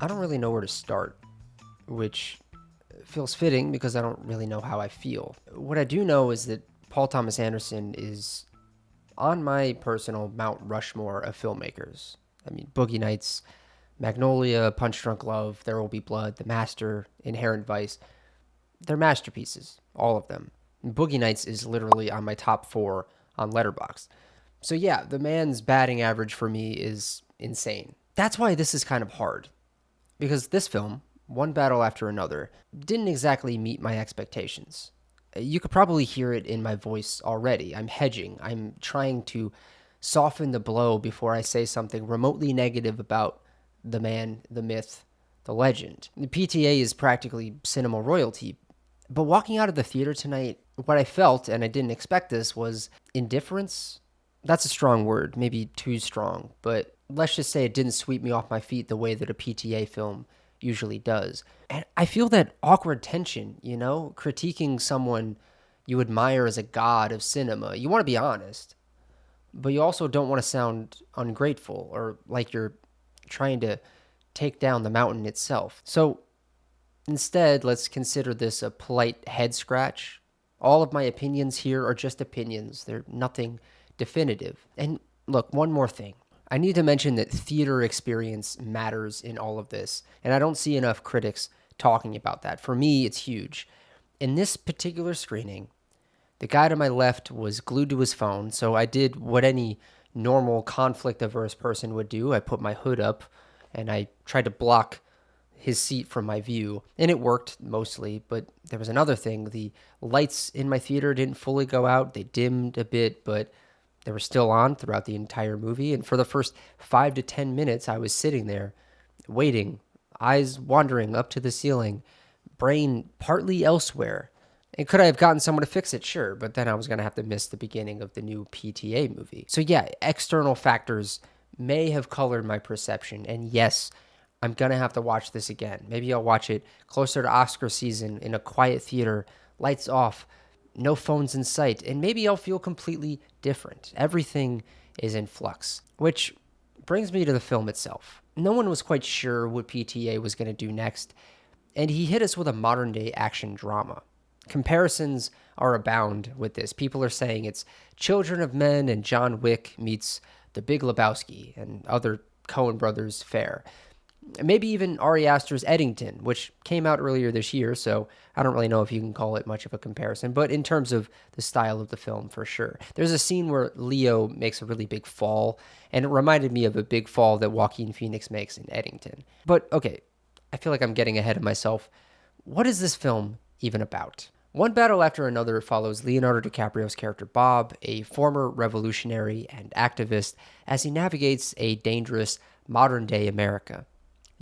I don't really know where to start, which feels fitting because I don't really know how I feel. What I do know is that Paul Thomas Anderson is on my personal Mount Rushmore of filmmakers. I mean, Boogie Nights, Magnolia, Punch Drunk Love, There Will Be Blood, The Master, Inherent Vice. They're masterpieces, all of them. And Boogie Nights is literally on my top 4 on Letterboxd. So yeah, the man's batting average for me is insane. That's why this is kind of hard. Because this film, one battle after another, didn't exactly meet my expectations. You could probably hear it in my voice already. I'm hedging. I'm trying to soften the blow before I say something remotely negative about the man, the myth, the legend. The PTA is practically cinema royalty. But walking out of the theater tonight, what I felt, and I didn't expect this, was indifference. That's a strong word, maybe too strong, but let's just say it didn't sweep me off my feet the way that a PTA film usually does. And I feel that awkward tension, critiquing someone you admire as a god of cinema. You want to be honest, but you also don't want to sound ungrateful or like you're trying to take down the mountain itself. So instead, let's consider this a polite head scratch. All of my opinions here are just opinions. They're nothing definitive. And look, one more thing. I need to mention that theater experience matters in all of this, and I don't see enough critics talking about that. For me, it's huge. In this particular screening, the guy to my left was glued to his phone, so I did what any normal conflict-averse person would do. I put my hood up, and I tried to block his seat from my view, and it worked mostly, but there was another thing. The lights in my theater didn't fully go out. They dimmed a bit, but they were still on throughout the entire movie. And for the first 5 to 10 minutes, I was sitting there waiting, eyes wandering up to the ceiling, brain partly elsewhere. And could I have gotten someone to fix it? Sure. But then I was going to have to miss the beginning of the new PTA movie. So yeah, external factors may have colored my perception. And yes, I'm going to have to watch this again. Maybe I'll watch it closer to Oscar season in a quiet theater, lights off, no phones in sight, and maybe I'll feel completely different. Everything is in flux, which brings me to the film itself. No one was quite sure what PTA was going to do next, and he hit us with a modern-day action drama. Comparisons are abound with this. People are saying it's Children of Men and John Wick meets The Big Lebowski and other Coen brothers fare. Maybe even Ari Aster's Eddington, which came out earlier this year, so I don't really know if you can call it much of a comparison, but in terms of the style of the film, for sure. There's a scene where Leo makes a really big fall, and it reminded me of a big fall that Joaquin Phoenix makes in Eddington. But, okay, I feel like I'm getting ahead of myself. What is this film even about? One battle after another follows Leonardo DiCaprio's character Bob, a former revolutionary and activist, as he navigates a dangerous modern-day America.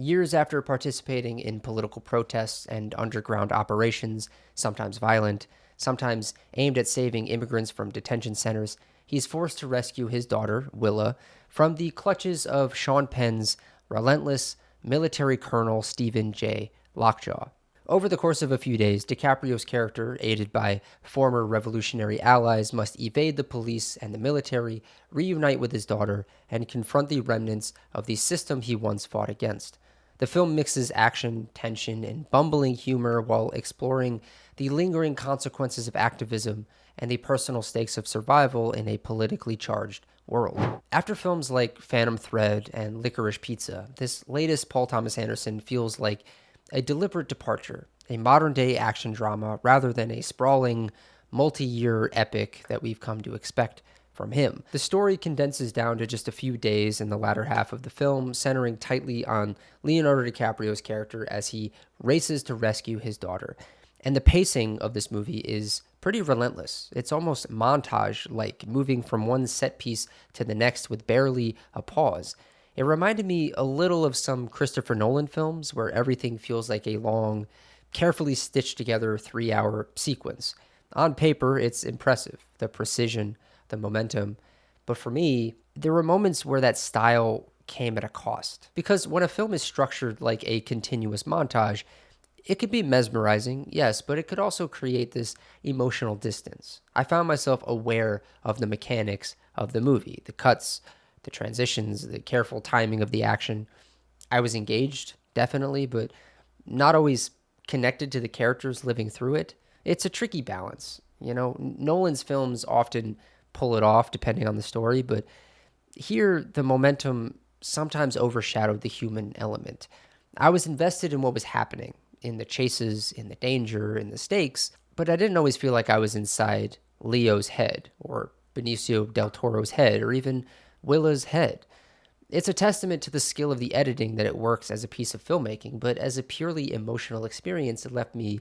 Years after participating in political protests and underground operations, sometimes violent, sometimes aimed at saving immigrants from detention centers, he's forced to rescue his daughter, Willa, from the clutches of Sean Penn's relentless military colonel Stephen J. Lockjaw. Over the course of a few days, DiCaprio's character, aided by former revolutionary allies, must evade the police and the military, reunite with his daughter, and confront the remnants of the system he once fought against. The film mixes action, tension, and bumbling humor while exploring the lingering consequences of activism and the personal stakes of survival in a politically charged world. After films like Phantom Thread and Licorice Pizza, this latest Paul Thomas Anderson feels like a deliberate departure, a modern-day action drama rather than a sprawling, multi-year epic that we've come to expect from him. The story condenses down to just a few days in the latter half of the film, centering tightly on Leonardo DiCaprio's character as he races to rescue his daughter. And the pacing of this movie is pretty relentless. It's almost montage-like, moving from one set piece to the next with barely a pause. It reminded me a little of some Christopher Nolan films where everything feels like a long, carefully stitched together 3-hour sequence. On paper, it's impressive, the precision, the momentum. But for me, there were moments where that style came at a cost. Because when a film is structured like a continuous montage, it could be mesmerizing, yes, but it could also create this emotional distance. I found myself aware of the mechanics of the movie, the cuts, the transitions, the careful timing of the action. I was engaged, definitely, but not always connected to the characters living through it. It's a tricky balance. Nolan's films often pull it off depending on the story, but here the momentum sometimes overshadowed the human element. I was invested in what was happening, in the chases, in the danger, in the stakes, but I didn't always feel like I was inside Leo's head or Benicio Del Toro's head or even Willa's head. It's a testament to the skill of the editing that it works as a piece of filmmaking, but as a purely emotional experience, it left me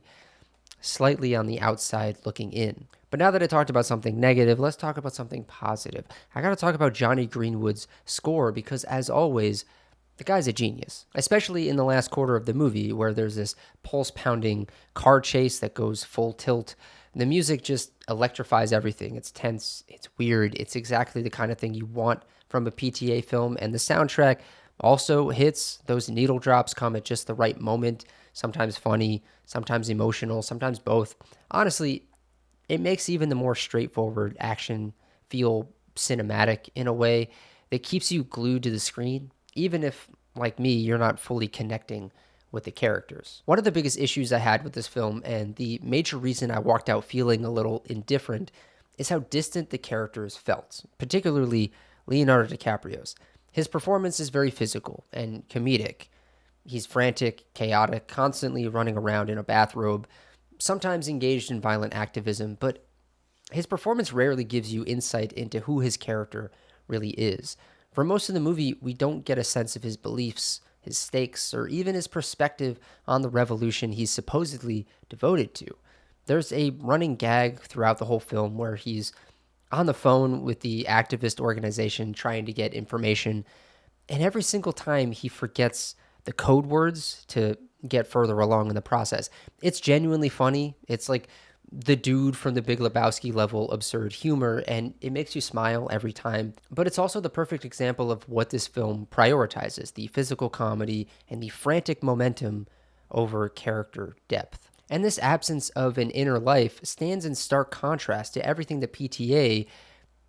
slightly on the outside looking in. But now that I talked about something negative, let's talk about something positive. I got to talk about Johnny Greenwood's score because, as always, the guy's a genius, especially in the last quarter of the movie where there's this pulse pounding car chase that goes full tilt. The music just electrifies everything. It's tense, it's weird, it's exactly the kind of thing you want from a PTA film. And the soundtrack also hits. Those needle drops come at just the right moment, sometimes funny, sometimes emotional, sometimes both. Honestly, it makes even the more straightforward action feel cinematic in a way that keeps you glued to the screen, even if, like me, you're not fully connecting with the characters. One of the biggest issues I had with this film, and the major reason I walked out feeling a little indifferent, is how distant the characters felt, particularly Leonardo DiCaprio's. His performance is very physical and comedic. He's frantic, chaotic, constantly running around in a bathrobe, sometimes engaged in violent activism, but his performance rarely gives you insight into who his character really is. For most of the movie, we don't get a sense of his beliefs, his stakes, or even his perspective on the revolution he's supposedly devoted to. There's a running gag throughout the whole film where he's on the phone with the activist organization trying to get information, and every single time he forgets the code words to get further along in the process. It's genuinely funny. It's like the dude from the Big Lebowski level absurd humor, and it makes you smile every time. But it's also the perfect example of what this film prioritizes: the physical comedy and the frantic momentum over character depth. And this absence of an inner life stands in stark contrast to everything that PTA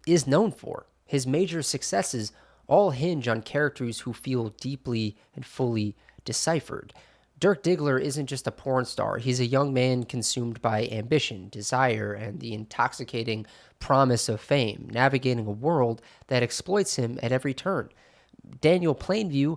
is known for. His major successes all hinge on characters who feel deeply and fully deciphered. Dirk Diggler isn't just a porn star. He's a young man consumed by ambition, desire, and the intoxicating promise of fame, navigating a world that exploits him at every turn. Daniel Plainview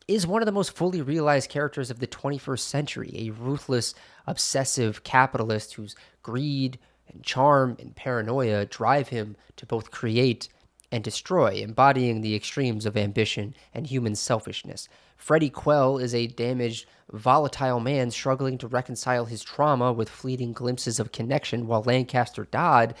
is one of the most fully realized characters of the 21st century, a ruthless, obsessive capitalist whose greed and charm and paranoia drive him to both create and destroy, embodying the extremes of ambition and human selfishness. Freddie Quell is a damaged, volatile man struggling to reconcile his trauma with fleeting glimpses of connection, while Lancaster Dodd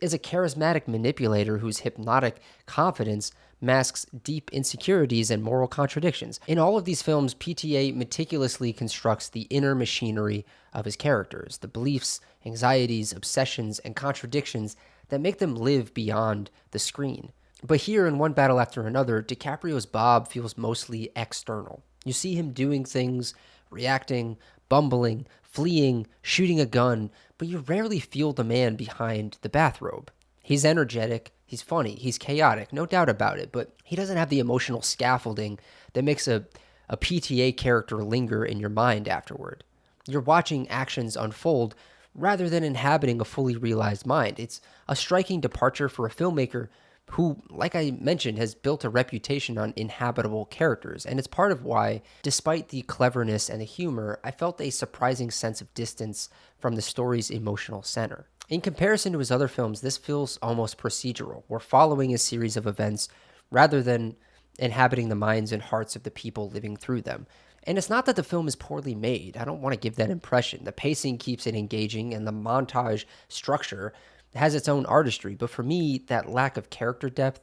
is a charismatic manipulator whose hypnotic confidence masks deep insecurities and moral contradictions. In all of these films, PTA meticulously constructs the inner machinery of his characters, the beliefs, anxieties, obsessions, and contradictions that make them live beyond the screen. But here, in one battle after another, DiCaprio's Bob feels mostly external. You see him doing things, reacting, bumbling, fleeing, shooting a gun, but you rarely feel the man behind the bathrobe. He's energetic, he's funny, he's chaotic, no doubt about it, but he doesn't have the emotional scaffolding that makes a PTA character linger in your mind afterward. You're watching actions unfold rather than inhabiting a fully realized mind. It's a striking departure for a filmmaker who, like I mentioned, has built a reputation on inhabitable characters. And it's part of why, despite the cleverness and the humor, I felt a surprising sense of distance from the story's emotional center. In comparison to his other films, this feels almost procedural. We're following a series of events rather than inhabiting the minds and hearts of the people living through them. And it's not that the film is poorly made. I don't want to give that impression. The pacing keeps it engaging, and the montage structure has its own artistry. But for me, that lack of character depth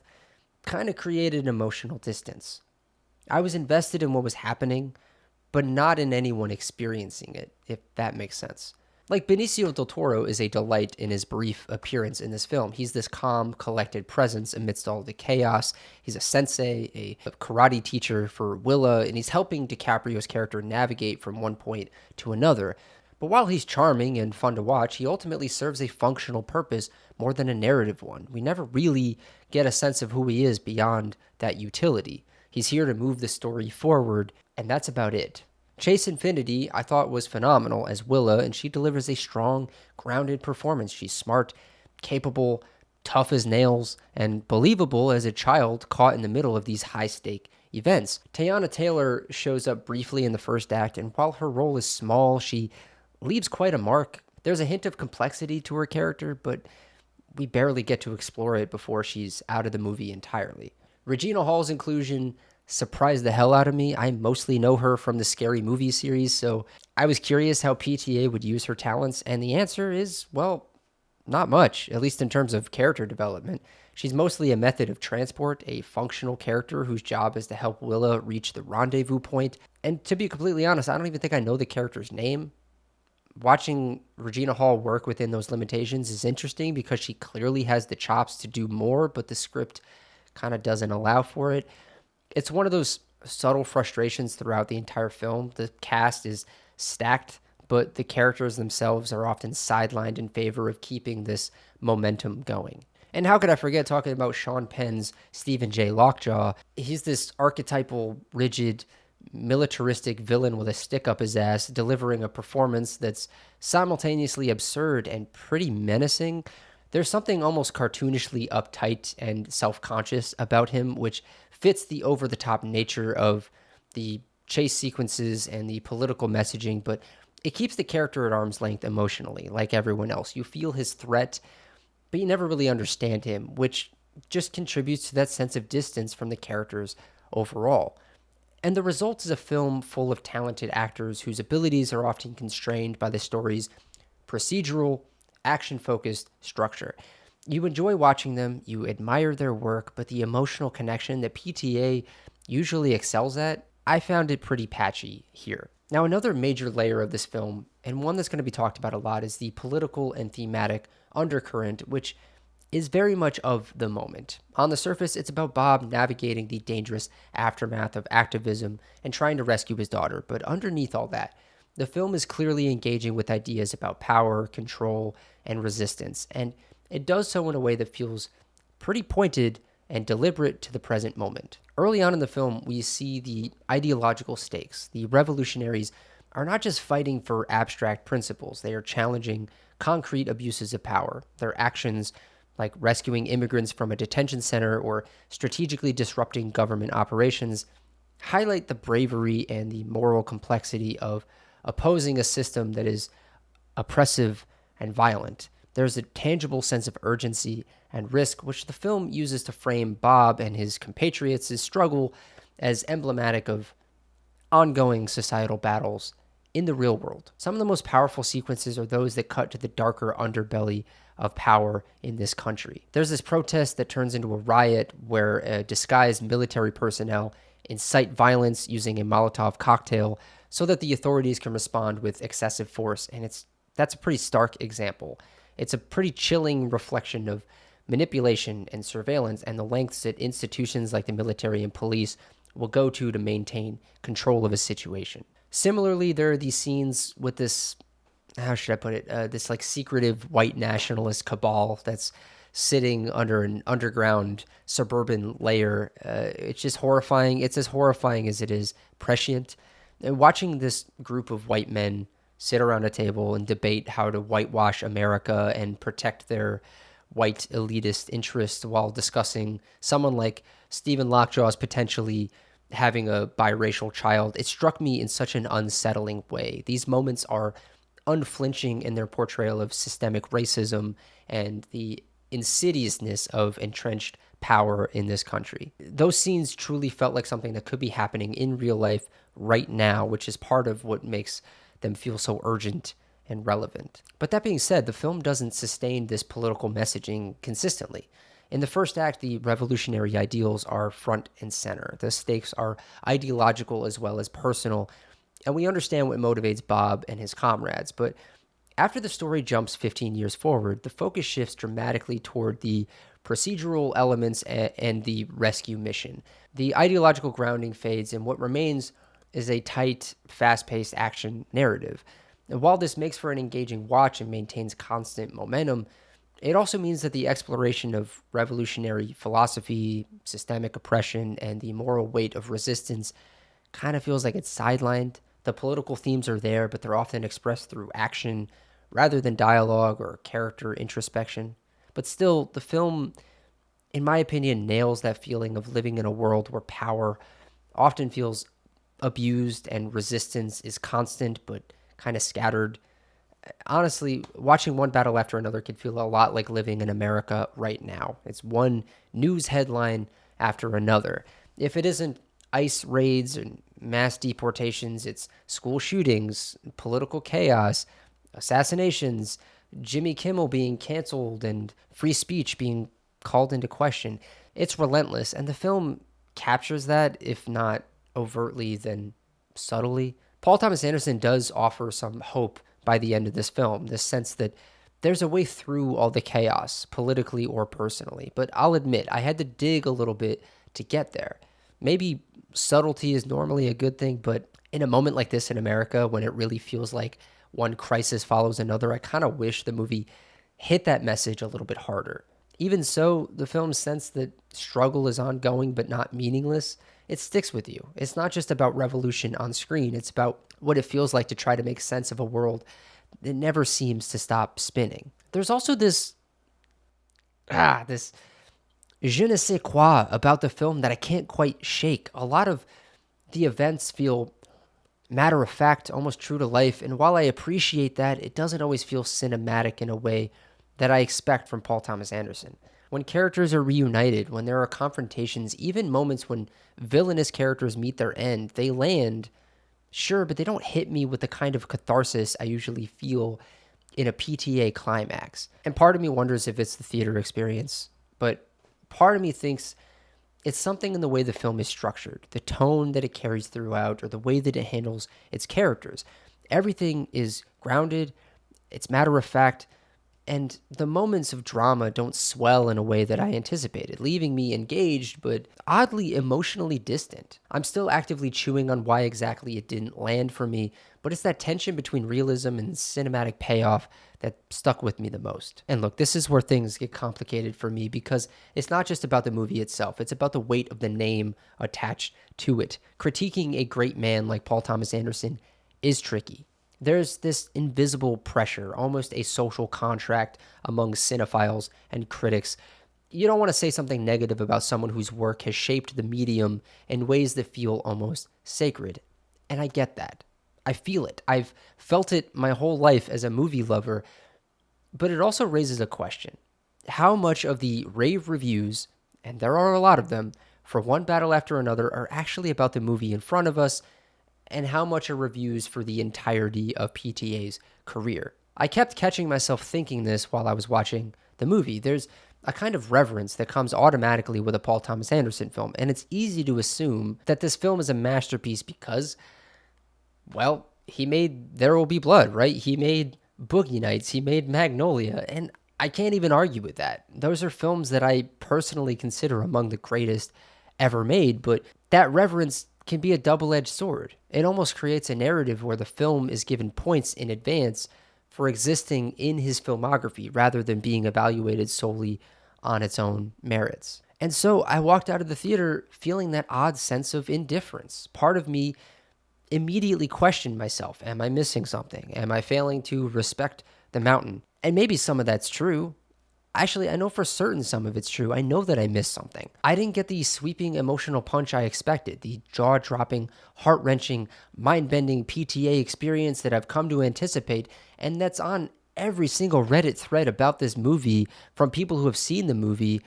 kind of created emotional distance. I was invested in what was happening, but not in anyone experiencing it, if that makes sense. Like Benicio Del Toro is a delight in his brief appearance in this film. He's this calm, collected presence amidst all the chaos. He's a sensei, a karate teacher for Willa, and he's helping DiCaprio's character navigate from one point to another. But while he's charming and fun to watch, he ultimately serves a functional purpose more than a narrative one. We never really get a sense of who he is beyond that utility. He's here to move the story forward, and that's about it. Chase Infiniti, I thought, was phenomenal as Willa, and she delivers a strong, grounded performance. She's smart, capable, tough as nails, and believable as a child caught in the middle of these high stake events. Teyana Taylor shows up briefly in the first act, and while her role is small, she leaves quite a mark. There's a hint of complexity to her character, but we barely get to explore it before she's out of the movie entirely. Regina Hall's inclusion surprised the hell out of me. I mostly know her from the Scary Movie series, so I was curious how PTA would use her talents, and the answer is, well, not much, at least in terms of character development. She's mostly a method of transport, a functional character whose job is to help Willa reach the rendezvous point. And to be completely honest, I don't even think I know the character's name. Watching Regina Hall work within those limitations is interesting because she clearly has the chops to do more, but the script kind of doesn't allow for it. It's one of those subtle frustrations throughout the entire film. The cast is stacked, but the characters themselves are often sidelined in favor of keeping this momentum going. And how could I forget talking about Sean Penn's Stephen J. Lockjaw? He's this archetypal, rigid, militaristic villain with a stick up his ass, delivering a performance that's simultaneously absurd and pretty menacing. There's something almost cartoonishly uptight and self-conscious about him, which fits the over-the-top nature of the chase sequences and the political messaging, but it keeps the character at arm's length emotionally, like everyone else. You feel his threat, but you never really understand him, which just contributes to that sense of distance from the characters overall. And the result is a film full of talented actors whose abilities are often constrained by the story's procedural, action-focused structure. You enjoy watching them, you admire their work, but the emotional connection that PTA usually excels at, I found it pretty patchy here. Now, another major layer of this film, and one that's going to be talked about a lot, is the political and thematic undercurrent, which is very much of the moment. On the surface, it's about Bob navigating the dangerous aftermath of activism and trying to rescue his daughter, but underneath all that, the film is clearly engaging with ideas about power, control, and resistance, and it does so in a way that feels pretty pointed and deliberate to the present moment. Early on in the film, we see the ideological stakes. The revolutionaries are not just fighting for abstract principles, they are challenging concrete abuses of power. Their actions, like rescuing immigrants from a detention center or strategically disrupting government operations, highlight the bravery and the moral complexity of opposing a system that is oppressive and violent. There's a tangible sense of urgency and risk, which the film uses to frame Bob and his compatriots' struggle as emblematic of ongoing societal battles in the real world. Some of the most powerful sequences are those that cut to the darker underbelly of power in this country. There's this protest that turns into a riot where disguised military personnel incite violence using a Molotov cocktail so that the authorities can respond with excessive force, and that's a pretty stark example. It's a pretty chilling reflection of manipulation and surveillance and the lengths that institutions like the military and police will go to maintain control of a situation. Similarly, there are these scenes with this, how should I put it, this like secretive white nationalist cabal that's sitting under an underground suburban layer. It's just horrifying. It's as horrifying as it is prescient. And watching this group of white men sit around a table and debate how to whitewash America and protect their white elitist interests while discussing someone like Stephen Lockjaw's potentially having a biracial child, it struck me in such an unsettling way. These moments are unflinching in their portrayal of systemic racism and the insidiousness of entrenched power in this country. Those scenes truly felt like something that could be happening in real life right now, which is part of what makes them feel so urgent and relevant. But that being said, the film doesn't sustain this political messaging consistently. In the first act, the revolutionary ideals are front and center. The stakes are ideological as well as personal, and we understand what motivates Bob and his comrades. But After the story jumps 15 years forward, the focus shifts dramatically toward the procedural elements and the rescue mission. The ideological grounding fades, and what remains is a tight, fast paced action narrative. And while this makes for an engaging watch and maintains constant momentum, it also means that the exploration of revolutionary philosophy, systemic oppression, and the moral weight of resistance kind of feels like it's sidelined. The political themes are there, but they're often expressed through action rather than dialogue or character introspection. But still, the film, in my opinion, nails that feeling of living in a world where power often feels abused and resistance is constant but kind of scattered. Honestly, watching one battle after another can feel a lot like living in America right now. It's one news headline after another. If it isn't ICE raids and mass deportations, it's school shootings, political chaos, assassinations, Jimmy Kimmel being canceled, and free speech being called into question. It's relentless, and the film captures that, if not overtly, then subtly. Paul Thomas Anderson does offer some hope by the end of this film, this sense that there's a way through all the chaos, politically or personally. But I'll admit, I had to dig a little bit to get there. Maybe subtlety is normally a good thing, but in a moment like this in America, when it really feels like one crisis follows another, I kind of wish the movie hit that message a little bit harder. Even so, the film's sense that struggle is ongoing but not meaningless, it sticks with you. It's not just about revolution on screen, it's about what it feels like to try to make sense of a world that never seems to stop spinning. There's also this je ne sais quoi about the film that I can't quite shake. A lot of the events feel matter of fact, almost true to life, and while I appreciate that, it doesn't always feel cinematic in a way that I expect from Paul Thomas Anderson. When characters are reunited, when there are confrontations, even moments when villainous characters meet their end, they land, sure, but they don't hit me with the kind of catharsis I usually feel in a PTA climax. And part of me wonders if it's the theater experience, but part of me thinks it's something in the way the film is structured, the tone that it carries throughout, or the way that it handles its characters. Everything is grounded, it's matter of fact, and the moments of drama don't swell in a way that I anticipated, leaving me engaged but oddly emotionally distant. I'm still actively chewing on why exactly it didn't land for me, but it's that tension between realism and cinematic payoff that stuck with me the most. And look, this is where things get complicated for me because it's not just about the movie itself, it's about the weight of the name attached to it. Critiquing a great man like Paul Thomas Anderson is tricky. There's this invisible pressure, almost a social contract among cinephiles and critics. You don't want to say something negative about someone whose work has shaped the medium in ways that feel almost sacred. And I get that. I feel it. I've felt it my whole life as a movie lover. But it also raises a question. How much of the rave reviews, and there are a lot of them, for one battle after another are actually about the movie in front of us, and how much are reviews for the entirety of PTA's career? I kept catching myself thinking this while I was watching the movie. There's a kind of reverence that comes automatically with a Paul Thomas Anderson film, and it's easy to assume that this film is a masterpiece because, well, he made There Will Be Blood, right? He made Boogie Nights, he made Magnolia, and I can't even argue with that. Those are films that I personally consider among the greatest ever made, but that reverence can be a double-edged sword. It almost creates a narrative where the film is given points in advance for existing in his filmography rather than being evaluated solely on its own merits. And so I walked out of the theater feeling that odd sense of indifference. Part of me immediately questioned myself. Am I missing something? Am I failing to respect the mountain? And maybe some of that's true. Actually, I know for certain some of it's true. I know that I missed something. I didn't get the sweeping emotional punch I expected, the jaw-dropping, heart-wrenching, mind-bending PTA experience that I've come to anticipate, and that's on every single Reddit thread about this movie from people who have seen the movie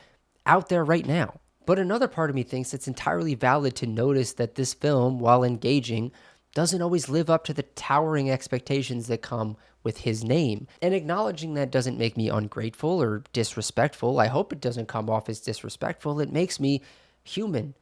out there right now. But another part of me thinks it's entirely valid to notice that this film, while engaging, doesn't always live up to the towering expectations that come with his name. And acknowledging that doesn't make me ungrateful or disrespectful. I hope it doesn't come off as disrespectful. It makes me human,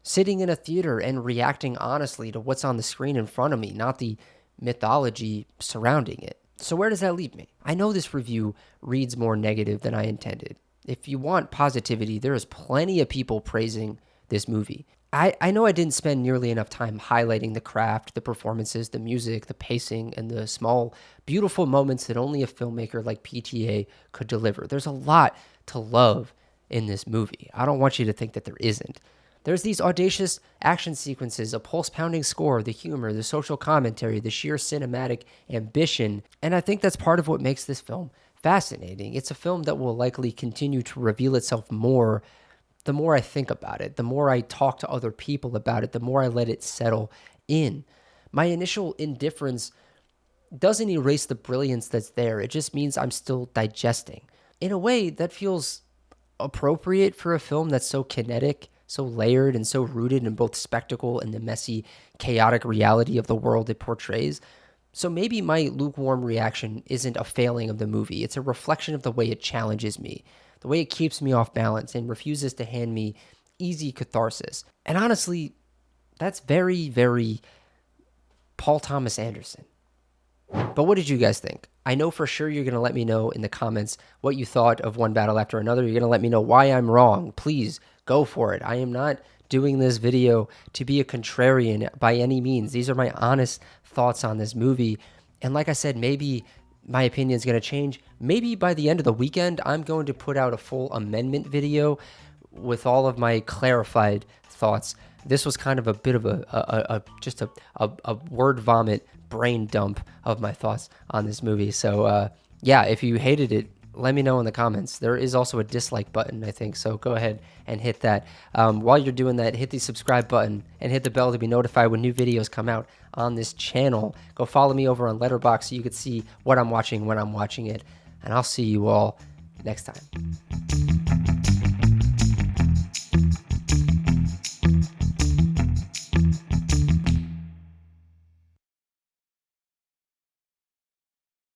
sitting in a theater and reacting honestly to what's on the screen in front of me, not the mythology surrounding it. So where does that leave me? I know this review reads more negative than I intended. If you want positivity, there is plenty of people praising this movie. I know I didn't spend nearly enough time highlighting the craft, the performances, the music, the pacing, and the small, beautiful moments that only a filmmaker like PTA could deliver. There's a lot to love in this movie. I don't want you to think that there isn't. There's these audacious action sequences, a pulse-pounding score, the humor, the social commentary, the sheer cinematic ambition, and I think that's part of what makes this film fascinating. It's a film that will likely continue to reveal itself more the more I think about it, the more I talk to other people about it, the more I let it settle in. My initial indifference doesn't erase the brilliance that's there. It just means I'm still digesting. In a way that feels appropriate for a film that's so kinetic, so layered, and so rooted in both spectacle and the messy, chaotic reality of the world it portrays. So maybe my lukewarm reaction isn't a failing of the movie. It's a reflection of the way it challenges me, the way it keeps me off balance and refuses to hand me easy catharsis. And honestly, that's very, very Paul Thomas Anderson. But what did you guys think? I know for sure you're going to let me know in the comments what you thought of One Battle After Another. You're going to let me know why I'm wrong. Please go for it. I am not doing this video to be a contrarian by any means. These are my honest thoughts on this movie. And like I said, maybe my opinion is going to change. Maybe by the end of the weekend, I'm going to put out a full amendment video with all of my clarified thoughts. This was kind of a bit of a word vomit brain dump of my thoughts on this movie. So yeah, if you hated it, let me know in the comments. There is also a dislike button, I think, so go ahead and hit that. While you're doing that, hit the subscribe button and hit the bell to be notified when new videos come out on this channel. Go follow me over on Letterboxd so you can see what I'm watching when I'm watching it, and I'll see you all next time.